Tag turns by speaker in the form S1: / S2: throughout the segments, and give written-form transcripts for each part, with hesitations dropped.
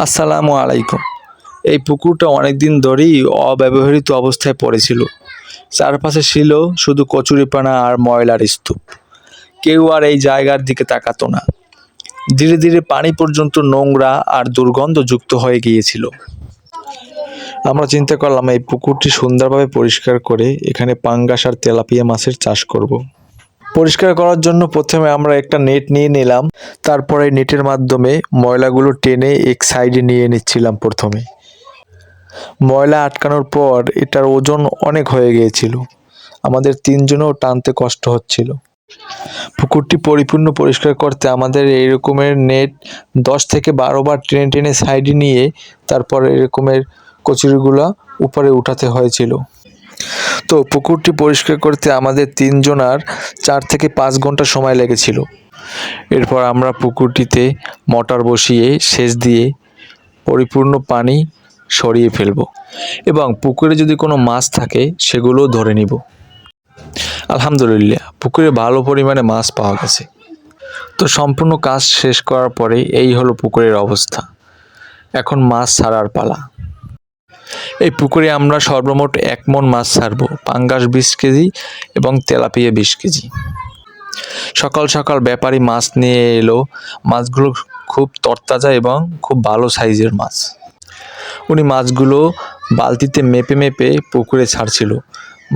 S1: আসসালামু আলাইকুম। এই পুকুরটা অনেকদিন ধরেই অব্যবহৃত অবস্থায় পড়েছিল। চারপাশে ছিল শুধু কচুরিপানা আর ময়লার স্তূপ। কেউ আর এই জায়গার দিকে তাকাতো না। ধীরে ধীরে পানি পর্যন্ত নোংরা আর দুর্গন্ধযুক্ত হয়ে গিয়েছিল। আমরা চিন্তা করলাম এই পুকুরটি সুন্দরভাবে পরিষ্কার করে এখানে পাঙ্গাস আর তেলাপিয়া মাছের চাষ করব। পরিষ্কার করার জন্য প্রথমে আমরা একটা নেট নিয়ে নিলাম, তারপরে নেটের মাধ্যমে ময়লাগুলো টেনে এক সাইডে নিয়ে নিচ্ছিলাম প্রথমে। ময়লা আটকানোর পর এটার ওজন অনেক হয়ে গিয়েছিল, আমাদের তিনজনেও টানতে কষ্ট হচ্ছিল। পুকুরটি পরিপূর্ণ পরিষ্কার করতে আমাদের এই রকমের নেট 10 থেকে 12 বার টেনে টেনে সাইডে নিয়ে তারপর এরকমের কচুরিগুলা উপরে উঠাতে হয়েছিল। তো পুকুরটি পরিষ্কার করতে আমাদের তিনজনার 4 থেকে 5 ঘন্টা সময় লেগেছিল। এরপর আমরা পুকুরটিতে মোটর বসিয়ে সেচ দিয়ে পরিপূর্ণ পানি সরিয়ে ফেলব এবং পুকুরে যদি কোনো মাছ থাকে সেগুলোও ধরে নিব। আলহামদুলিল্লাহ, পুকুরে ভালো পরিমাণে মাছ পাওয়া গেছে। তো সম্পূর্ণ কাজ শেষ করার পরে এই হলো পুকুরের অবস্থা। এখন মাছ ছাড়ার পালা। এই পুকুরে আমরা সর্বমোট 1 মণ মাছ ছাড়বো, পাঙ্গাস 20 কেজি এবং তেলাপিয়া 20 কেজি। সকাল সকাল ব্যাপারী মাছ নিয়ে এলো। মাছগুলো খুব তরতাজা এবং খুব ভালো সাইজের মাছ। উনি মাছগুলো বালতিতে মেপে মেপে পুকুরে ছাড়ছিল।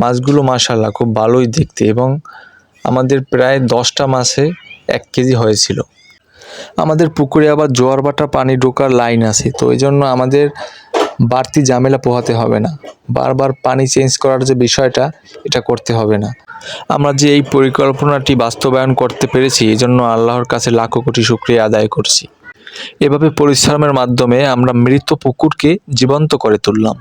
S1: মাছগুলো মাশাআল্লাহ খুব ভালোই দেখতে এবং আমাদের প্রায় 10টা মাছে 1 কেজি হয়েছিল। আমাদের পুকুরে আবার জোয়ার ভাটা পানি ঢোকার লাইন আছে, তো এই জন্য আমাদের বাড়তি ঝামেলা পোহাতে হবে না। বারবার পানি চেঞ্জ করার যে বিষয়টা, এটা করতে হবে না। আমরা যে এই পরিকল্পনাটি বাস্তবায়ন করতে পেরেছি এই জন্য আল্লাহর কাছে লাখো কোটি শুকরিয়া আদায় করছি। এভাবে পরিশ্রমের মাধ্যমে আমরা মৃত পুকুরকে জীবন্ত করে তুললাম।